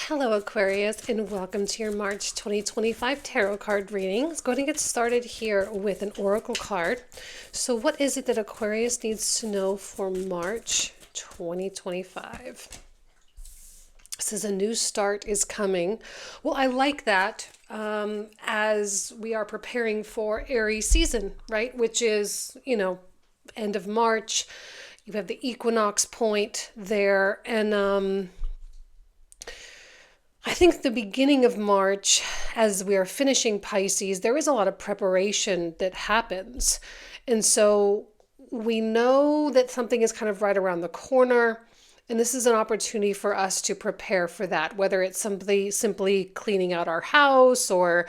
Hello, Aquarius, and welcome to your March 2025 tarot card reading. Let's go ahead and get started here with an oracle card. So what is it that Aquarius needs to know for March 2025? It says a new start is coming. Well, I like that as we are preparing for Aries season, right? Which is, end of March. You have the equinox point there, and I think the beginning of March, as we are finishing Pisces, there is a lot of preparation that happens. And so we know that something is kind of right around the corner. And this is an opportunity for us to prepare for that, whether it's simply cleaning out our house or,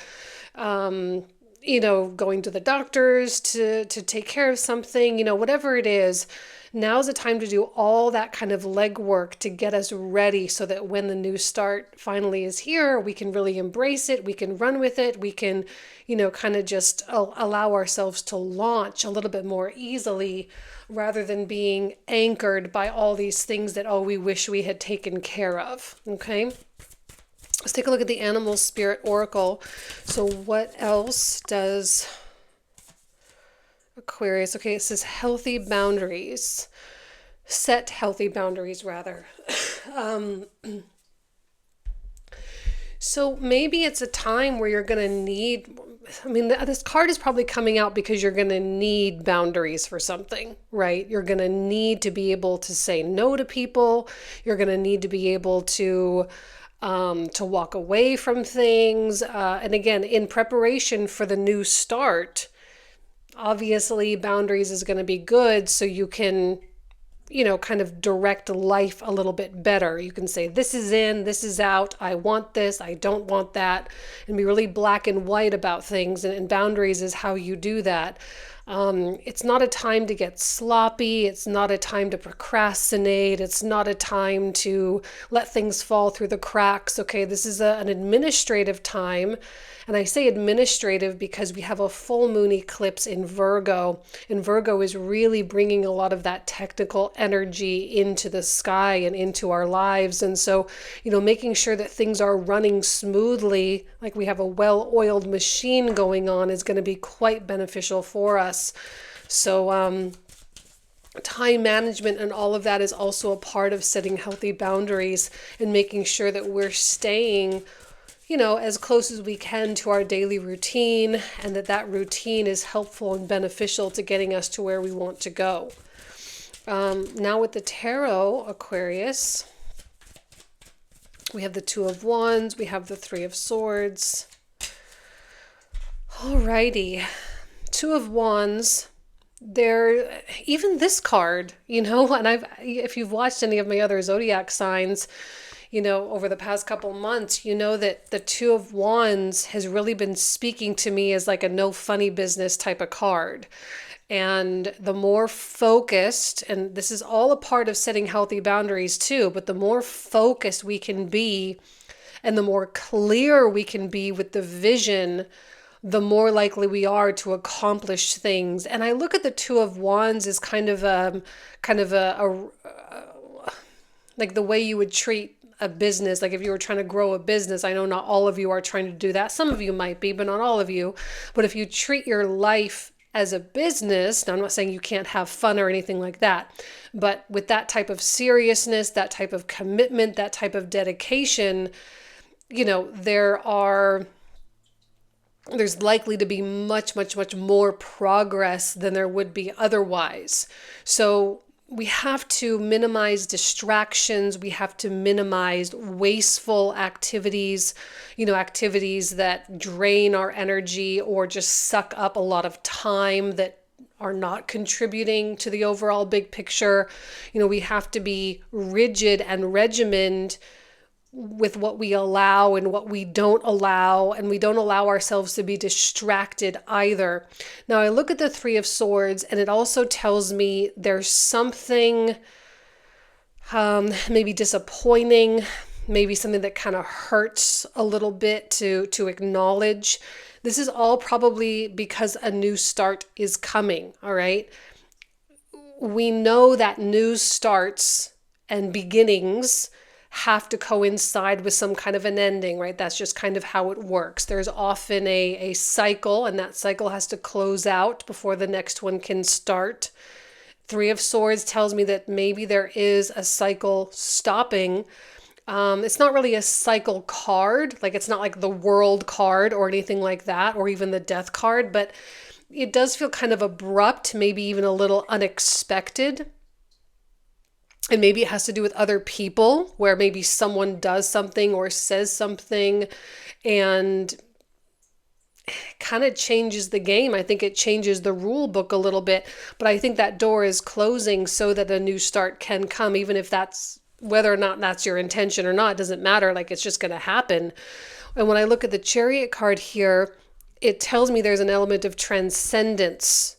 going to the doctors to take care of something, whatever it is. Now's the time to do all that kind of legwork to get us ready so that when the new start finally is here, we can really embrace it. We can run with it. We can, kind of just allow ourselves to launch a little bit more easily rather than being anchored by all these things that, we wish we had taken care of. Okay. Let's take a look at the Animal Spirit Oracle. So what else does Aquarius? Okay, it says healthy boundaries. Set healthy boundaries, rather. So maybe it's a time where you're going to need, this card is probably coming out because you're going to need boundaries for something, right? You're going to need to be able to say no to people. You're going to need to be able to walk away from things. And again, in preparation for the new start, obviously boundaries is going to be good so you can, kind of direct life a little bit better. You can say, this is in, this is out, I want this, I don't want that, and be really black and white about things. And boundaries is how you do that. It's not a time to get sloppy. It's not a time to procrastinate. It's not a time to let things fall through the cracks. Okay, this is an administrative time. And I say administrative because we have a full moon eclipse in Virgo. And Virgo is really bringing a lot of that technical energy into the sky and into our lives. And so, making sure that things are running smoothly, like we have a well-oiled machine going on, is going to be quite beneficial for us. So, time management and all of that is also a part of setting healthy boundaries and making sure that we're staying as close as we can to our daily routine, and that routine is helpful and beneficial to getting us to where we want to go. Now with the tarot, Aquarius, we have the Two of Wands, we have the Three of Swords. Alrighty, Two of Wands. There, even this card, and if you've watched any of my other Zodiac signs, over the past couple months, that the Two of Wands has really been speaking to me as like a no funny business type of card. And the more focused, and this is all a part of setting healthy boundaries too, but the more focused we can be and the more clear we can be with the vision, the more likely we are to accomplish things. And I look at the Two of Wands as kind of a like the way you would treat a business. Like if you were trying to grow a business, I know not all of you are trying to do that. Some of you might be, but not all of you. But if you treat your life as a business, now I'm not saying you can't have fun or anything like that, but with that type of seriousness, that type of commitment, that type of dedication, there's likely to be much, much, much more progress than there would be otherwise. So we have to minimize distractions. We have to minimize wasteful activities, activities that drain our energy or just suck up a lot of time that are not contributing to the overall big picture. We have to be rigid and regimented with what we allow and what we don't allow, and we don't allow ourselves to be distracted either. Now I look at the Three of Swords and it also tells me there's something maybe disappointing, maybe something that kind of hurts a little bit to acknowledge. This is all probably because a new start is coming, all right? We know that new starts and beginnings have to coincide with some kind of an ending, right? That's just kind of how it works. There's often a cycle, and that cycle has to close out before the next one can start. Three of Swords tells me that maybe there is a cycle stopping. It's not really a cycle card, like it's not like the World card or anything like that, or even the Death card, but it does feel kind of abrupt, maybe even a little unexpected. And maybe it has to do with other people, where maybe someone does something or says something and kind of changes the game. I think it changes the rule book a little bit, but I think that door is closing so that a new start can come, even if that's whether or not that's your intention or not, it doesn't matter. Like, it's just going to happen. And when I look at the Chariot card here, it tells me there's an element of transcendence,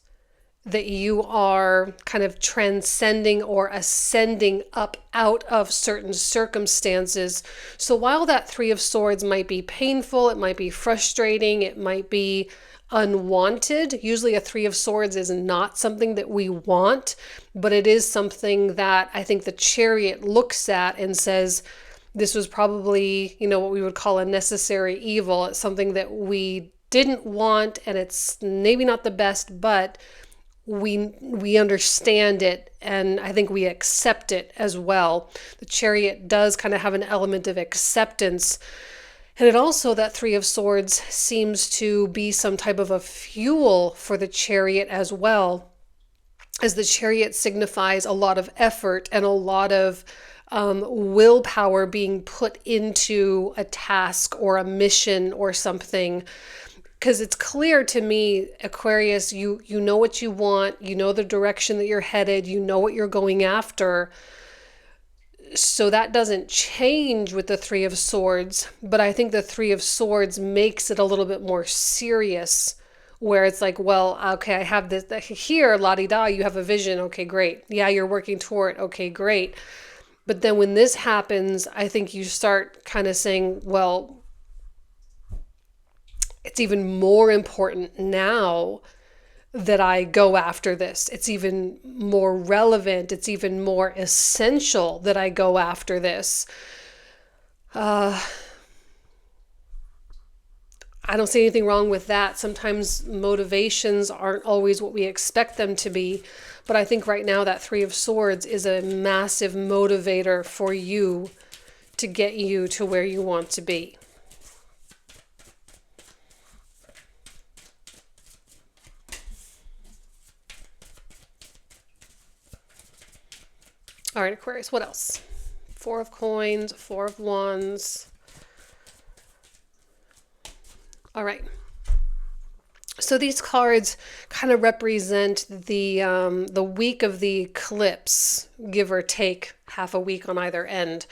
that you are kind of transcending or ascending up out of certain circumstances. So while that Three of Swords might be painful, it might be frustrating, it might be unwanted. Usually a Three of Swords is not something that we want, but it is something that I think the Chariot looks at and says, this was probably, what we would call a necessary evil. It's something that we didn't want, and it's maybe not the best, but we understand it, and I think we accept it as well. The Chariot does kind of have an element of acceptance. And it also, that Three of Swords seems to be some type of a fuel for the Chariot as well, as the Chariot signifies a lot of effort and a lot of willpower being put into a task or a mission or something. Because it's clear to me, Aquarius, you know what you want, you know the direction that you're headed, you know what you're going after. So that doesn't change with the Three of Swords, but I think the Three of Swords makes it a little bit more serious, where it's like, well, okay, I have this here, la-di-da, you have a vision, okay, great. Yeah, you're working toward it, okay, great. But then when this happens, I think you start kind of saying, well, it's even more important now that I go after this. It's even more relevant. It's even more essential that I go after this. I don't see anything wrong with that. Sometimes motivations aren't always what we expect them to be. But I think right now that Three of Swords is a massive motivator for you to get you to where you want to be. All right, Aquarius, what else? Four of Coins, Four of Wands. All right. So these cards kind of represent the week of the eclipse, give or take half a week on either end.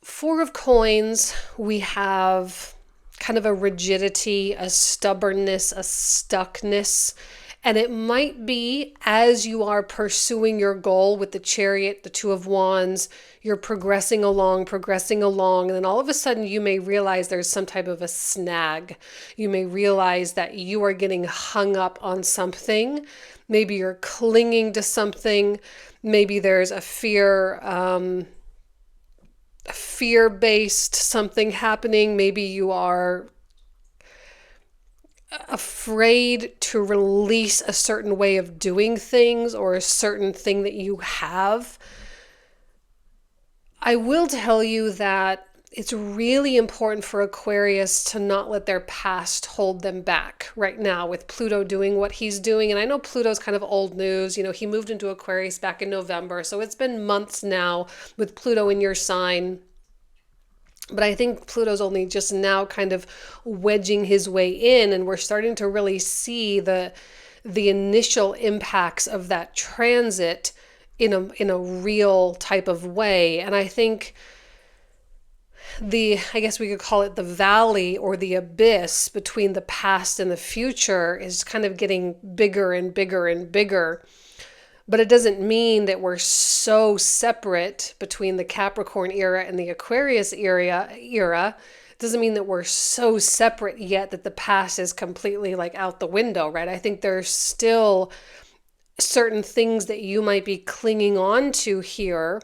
Four of Coins, we have kind of a rigidity, a stubbornness, a stuckness. And it might be as you are pursuing your goal with the Chariot, the Two of Wands, you're progressing along, and then all of a sudden you may realize there's some type of a snag. You may realize that you are getting hung up on something. Maybe you're clinging to something. Maybe there's a fear-based something happening. Maybe you are afraid to release a certain way of doing things or a certain thing that you have. I will tell you that it's really important for Aquarius to not let their past hold them back right now, with Pluto doing what he's doing. And I know Pluto's kind of old news. He moved into Aquarius back in November, so it's been months now with Pluto in your sign. But I think Pluto's only just now kind of wedging his way in, and we're starting to really see the initial impacts of that transit in a real type of way. And I think I guess we could call it the valley or the abyss between the past and the future is kind of getting bigger and bigger and bigger. But it doesn't mean that we're so separate between the Capricorn era and the Aquarius era. It doesn't mean that we're so separate yet that the past is completely like out the window, right? I think there's still certain things that you might be clinging on to here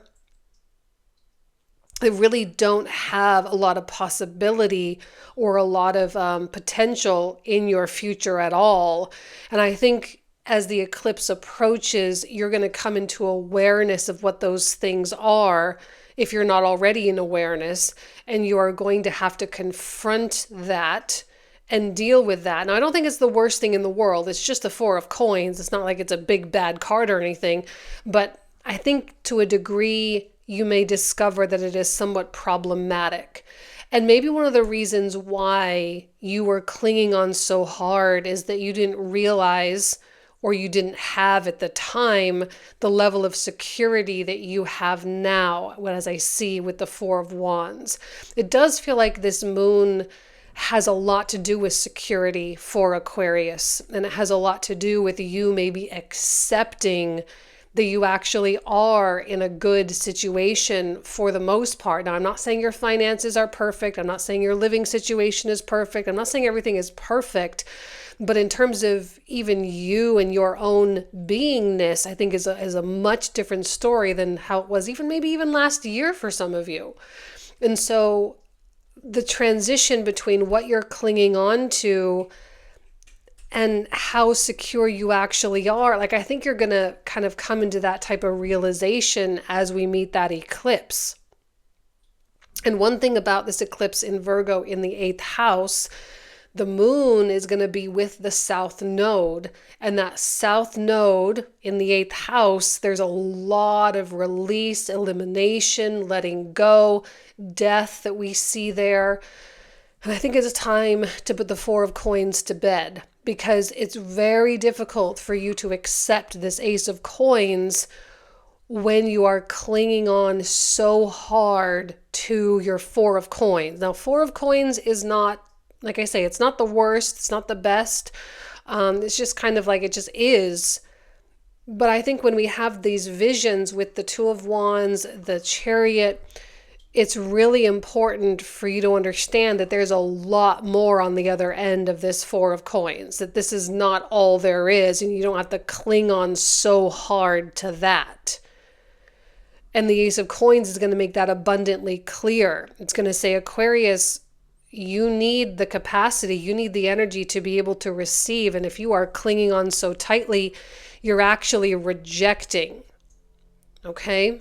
they really don't have a lot of possibility or a lot of potential in your future at all. And I think as the eclipse approaches, you're going to come into awareness of what those things are if you're not already in awareness, and you are going to have to confront that and deal with that. Now, I don't think it's the worst thing in the world. It's just a Four of Coins. It's not like it's a big bad card or anything, but I think to a degree, you may discover that it is somewhat problematic. And maybe one of the reasons why you were clinging on so hard is that you didn't realize, or you didn't have at the time, the level of security that you have now, as I see with the Four of Wands. It does feel like this moon has a lot to do with security for Aquarius, and it has a lot to do with you maybe accepting that you actually are in a good situation for the most part. Now, I'm not saying your finances are perfect. I'm not saying your living situation is perfect. I'm not saying everything is perfect. But in terms of even you and your own beingness, I think is a much different story than how it was maybe even last year for some of you. And so the transition between what you're clinging on to and how secure you actually are, like I think you're going to kind of come into that type of realization as we meet that eclipse. And one thing about this eclipse in Virgo in the 8th house, the moon is going to be with the south node. And that south node in the 8th house, there's a lot of release, elimination, letting go, death that we see there. And I think it's a time to put the Four of Coins to bed, because it's very difficult for you to accept this Ace of Coins when you are clinging on so hard to your Four of Coins. Now, Four of Coins is not, like I say, it's not the worst, it's not the best. It's just kind of like it just is. But I think when we have these visions with the Two of Wands, the Chariot, it's really important for you to understand that there's a lot more on the other end of this Four of Coins, that this is not all there is, and you don't have to cling on so hard to that. And the Ace of Coins is going to make that abundantly clear. It's going to say, Aquarius, you need the capacity, you need the energy to be able to receive. And if you are clinging on so tightly, you're actually rejecting. Okay?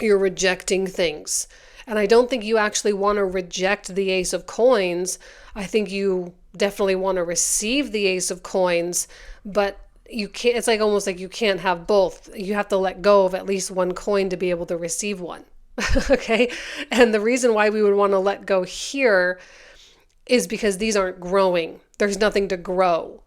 You're rejecting things. And I don't think you actually want to reject the Ace of Coins. I think you definitely want to receive the Ace of Coins, but you can't, it's like almost like you can't have both. You have to let go of at least one coin to be able to receive one. Okay? And the reason why we would want to let go here is because these aren't growing. There's nothing to grow.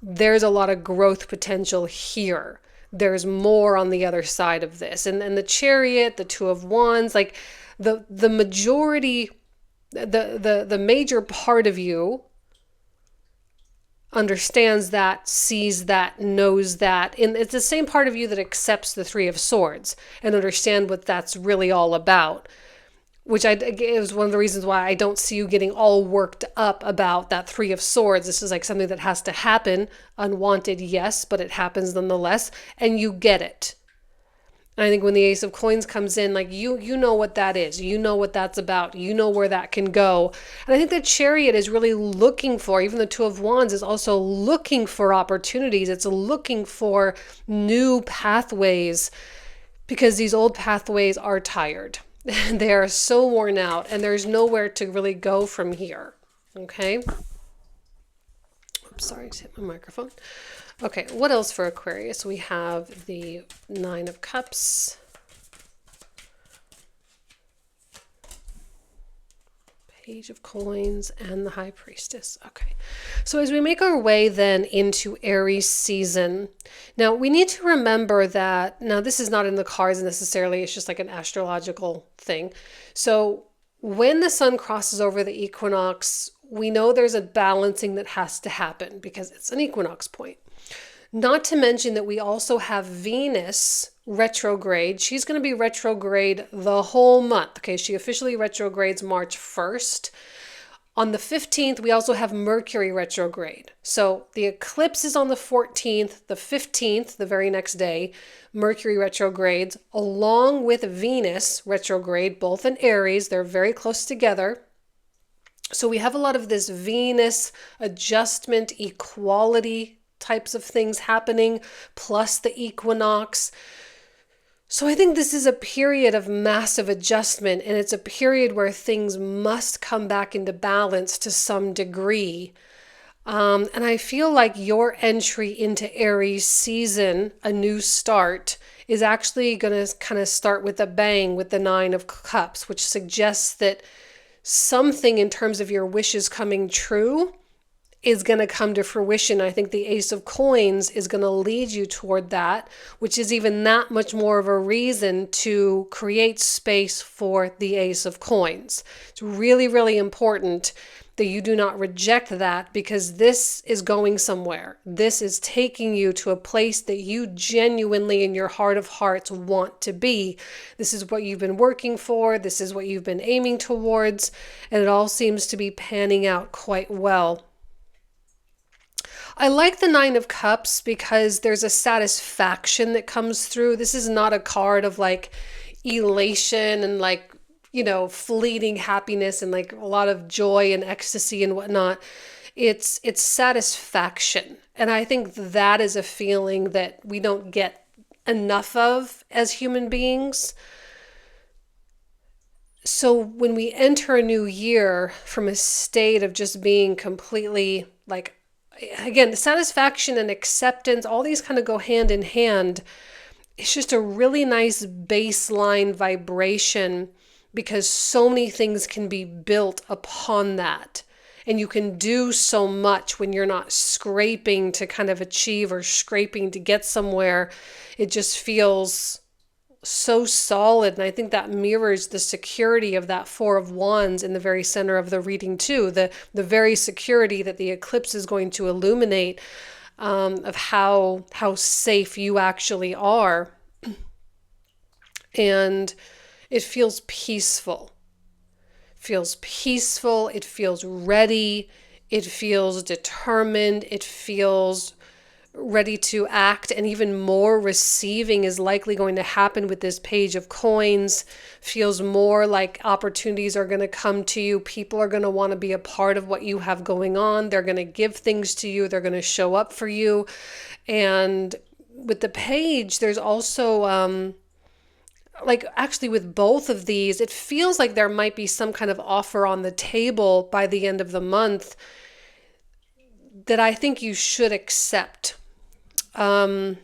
There's a lot of growth potential here. There's more on the other side of this. And the Chariot, the Two of Wands, like the majority, the major part of you understands that, sees that, knows that. And it's the same part of you that accepts the Three of Swords and understand what that's really all about. Which is one of the reasons why I don't see you getting all worked up about that Three of Swords. This is like something that has to happen. Unwanted, yes, but it happens nonetheless. And you get it. And I think when the Ace of Coins comes in, like you know what that is. You know what that's about. You know where that can go. And I think the Chariot is really looking for, even the Two of Wands is also looking for opportunities. It's looking for new pathways, because these old pathways are tired. They are so worn out, and there's nowhere to really go from here. Okay. Oops, sorry, I just hit my microphone. Okay, what else for Aquarius? We have the Nine of Cups, Page of Coins, and the High Priestess. Okay, so as we make our way then into Aries season, now we need to remember that, now this is not in the cards necessarily, it's just like an astrological thing. So when the sun crosses over the equinox, we know there's a balancing that has to happen because it's an equinox point. Not to mention that we also have Venus retrograde. She's going to be retrograde the whole month. Okay, she officially retrogrades March 1st. On the 15th, we also have Mercury retrograde. So the eclipse is on the 14th, the 15th, the very next day, Mercury retrogrades, along with Venus retrograde, both in Aries. They're very close together. So we have a lot of this Venus adjustment, equality types of things happening, plus the equinox. So I think this is a period of massive adjustment, and it's a period where things must come back into balance to some degree. And I feel like your entry into Aries season, a new start, is actually going to kind of start with a bang with the Nine of Cups, which suggests that something in terms of your wishes coming true is going to come to fruition. I think the Ace of Coins is going to lead you toward that, which is even that much more of a reason to create space for the Ace of Coins. It's really, really important that you do not reject that, because this is going somewhere. This is taking you to a place that you genuinely in your heart of hearts want to be. This is what you've been working for. This is what you've been aiming towards. And it all seems to be panning out quite well. I like the Nine of Cups because there's a satisfaction that comes through. This is not a card of like elation and like, fleeting happiness and like a lot of joy and ecstasy and whatnot. It's satisfaction. And I think that is a feeling that we don't get enough of as human beings. So when we enter a new year from a state of just being completely like, again, the satisfaction and acceptance, all these kind of go hand in hand. It's just a really nice baseline vibration, because so many things can be built upon that. And you can do so much when you're not scraping to kind of achieve or scraping to get somewhere. It just feels so solid. And I think that mirrors the security of that Four of Wands in the very center of the reading too. The very security that the eclipse is going to illuminate, of how safe you actually are. And it feels peaceful. It feels ready. It feels determined. It feels ready to act, and even more receiving is likely going to happen with this Page of Coins. Feels more like opportunities are going to come to you. People are going to want to be a part of what you have going on. They're going to give things to you. They're going to show up for you. And with the Page, there's also actually with both of these, it feels like there might be some kind of offer on the table by the end of the month that I think you should accept. Although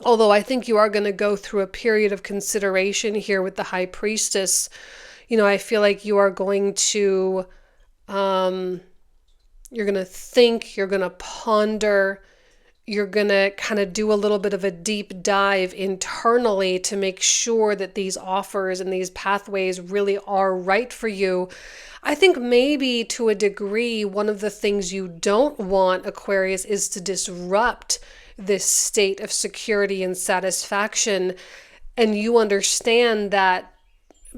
I think you are going to go through a period of consideration here with the High Priestess. I feel like you are going to, you're going to think, you're going to ponder, you're going to kind of do a little bit of a deep dive internally to make sure that these offers and these pathways really are right for you. I think maybe to a degree, one of the things you don't want, Aquarius, is to disrupt this state of security and satisfaction. And you understand that,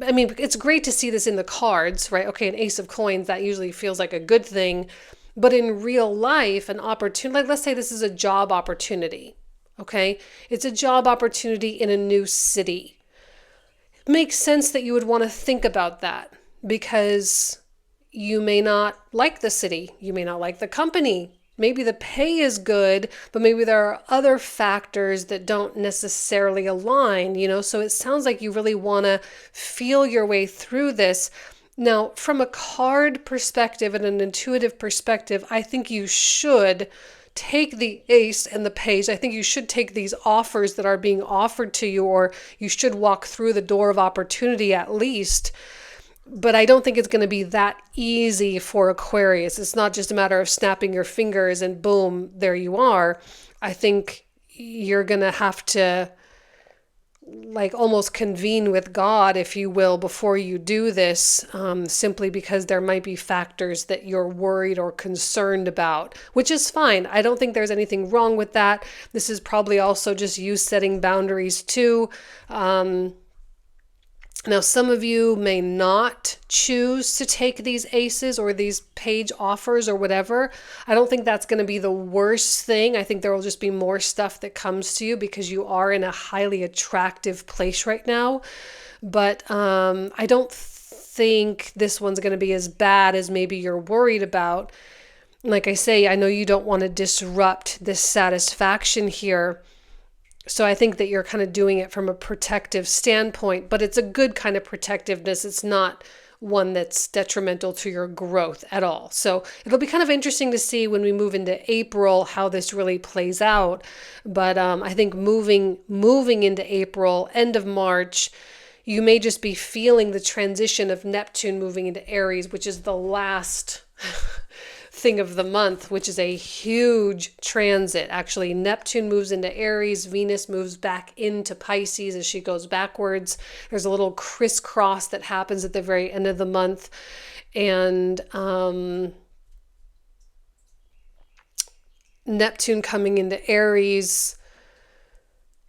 I mean, it's great to see this in the cards, right? Okay, an Ace of Coins, that usually feels like a good thing. But in real life, an opportunity, like let's say this is a job opportunity, okay? It's a job opportunity in a new city. It makes sense that you would want to think about that, because you may not like the city. You may not like the company. Maybe the pay is good, but maybe there are other factors that don't necessarily align, So it sounds like you really want to feel your way through this. Now, from a card perspective and an intuitive perspective, I think you should take the Ace and the Page. I think you should take these offers that are being offered to you, or you should walk through the door of opportunity at least. But I don't think it's going to be that easy for Aquarius. It's not just a matter of snapping your fingers and boom, there you are. I think you're going to have to almost convene with God, if you will, before you do this, simply because there might be factors that you're worried or concerned about, which is fine. I don't think there's anything wrong with that. This is probably also just you setting boundaries too. Now, some of you may not choose to take these aces or these page offers or whatever. I don't think that's going to be the worst thing. I think there will just be more stuff that comes to you because you are in a highly attractive place right now. But I don't think this one's going to be as bad as maybe you're worried about. Like I say, I know you don't want to disrupt this satisfaction here. So I think that you're kind of doing it from a protective standpoint, but it's a good kind of protectiveness. It's not one that's detrimental to your growth at all. So it'll be kind of interesting to see when we move into April how this really plays out. But I think moving into April, end of March, you may just be feeling the transition of Neptune moving into Aries, which is the last thing of the month, which is a huge transit. Actually, Neptune moves into Aries, Venus moves back into Pisces as she goes backwards. There's a little crisscross that happens at the very end of the month. And Neptune coming into Aries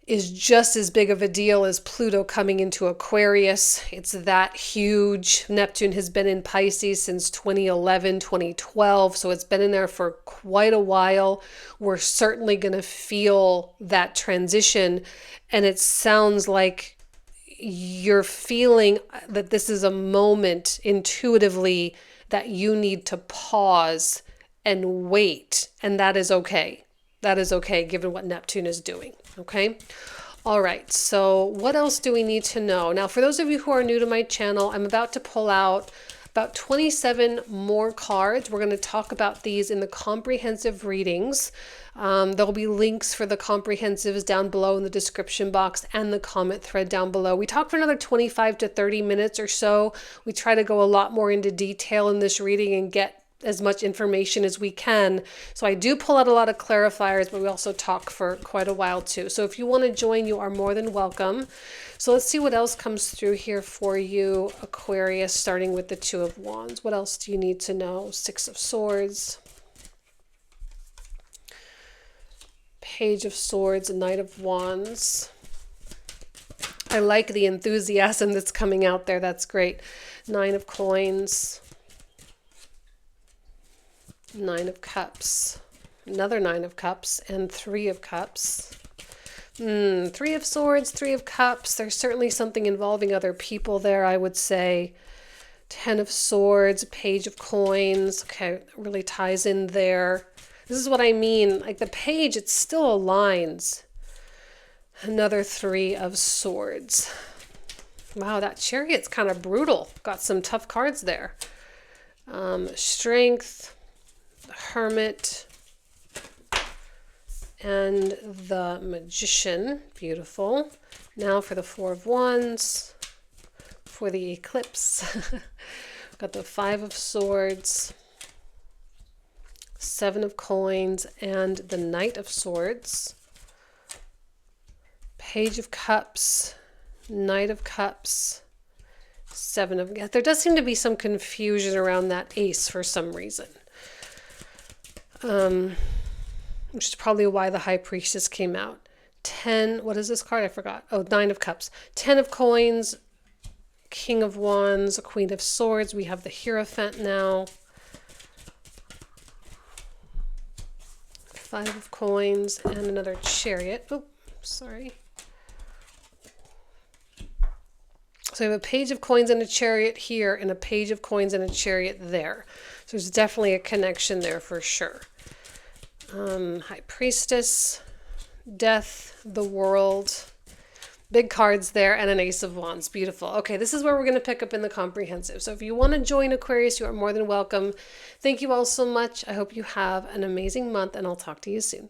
is just as big of a deal as Pluto coming into Aquarius. It's that huge. Neptune has been in Pisces since 2011, 2012, so it's been in there for quite a while. We're certainly going to feel that transition, and it sounds like you're feeling that this is a moment intuitively that you need to pause and wait, and that is okay. That is okay given what Neptune is doing. Okay. All right. So what else do we need to know? Now, for those of you who are new to my channel, I'm about to pull out about 27 more cards. We're going to talk about these in the comprehensive readings. There'll be links for the comprehensives down below in the description box and the comment thread down below. We talk for another 25 to 30 minutes or so. We try to go a lot more into detail in this reading and get as much information as we can. So I do pull out a lot of clarifiers, but we also talk for quite a while too. So if you want to join, you are more than welcome. So let's see what else comes through here for you, Aquarius, starting with the Two of Wands. What else do you need to know? Six of Swords, Page of Swords, Knight of Wands. I like the enthusiasm that's coming out there. That's great. Nine of Coins, Nine of Cups, another Nine of Cups, and Three of Cups. Three of Swords, Three of Cups. There's certainly something involving other people there, I would say. Ten of Swords, Page of Coins. Okay, it really ties in there. This is what I mean. Like the page, it still aligns. Another Three of Swords. Wow, that Chariot's kind of brutal. Got some tough cards there. Strength, Hermit, and the Magician. Beautiful. Now for the Four of Wands, for the Eclipse. Got the Five of Swords, Seven of Coins, and the Knight of Swords. Page of Cups, Knight of Cups, Seven of... There does seem to be some confusion around that ace for some reason. Which is probably why the High Priestess came out. 10, what is this card? I forgot. Oh, Nine of Cups. 10 of Coins, King of Wands, Queen of Swords. We have the Hierophant now. Five of Coins and another Chariot. Oh, sorry. So we have a Page of Coins and a Chariot here, and a Page of Coins and a Chariot there. So there's definitely a connection there for sure. High Priestess, Death, the World, big cards there, and an Ace of Wands. Beautiful. Okay, this is where we're going to pick up in the comprehensive. So if you want to join Aquarius, you are more than welcome. Thank you all so much. I hope you have an amazing month, and I'll talk to you soon.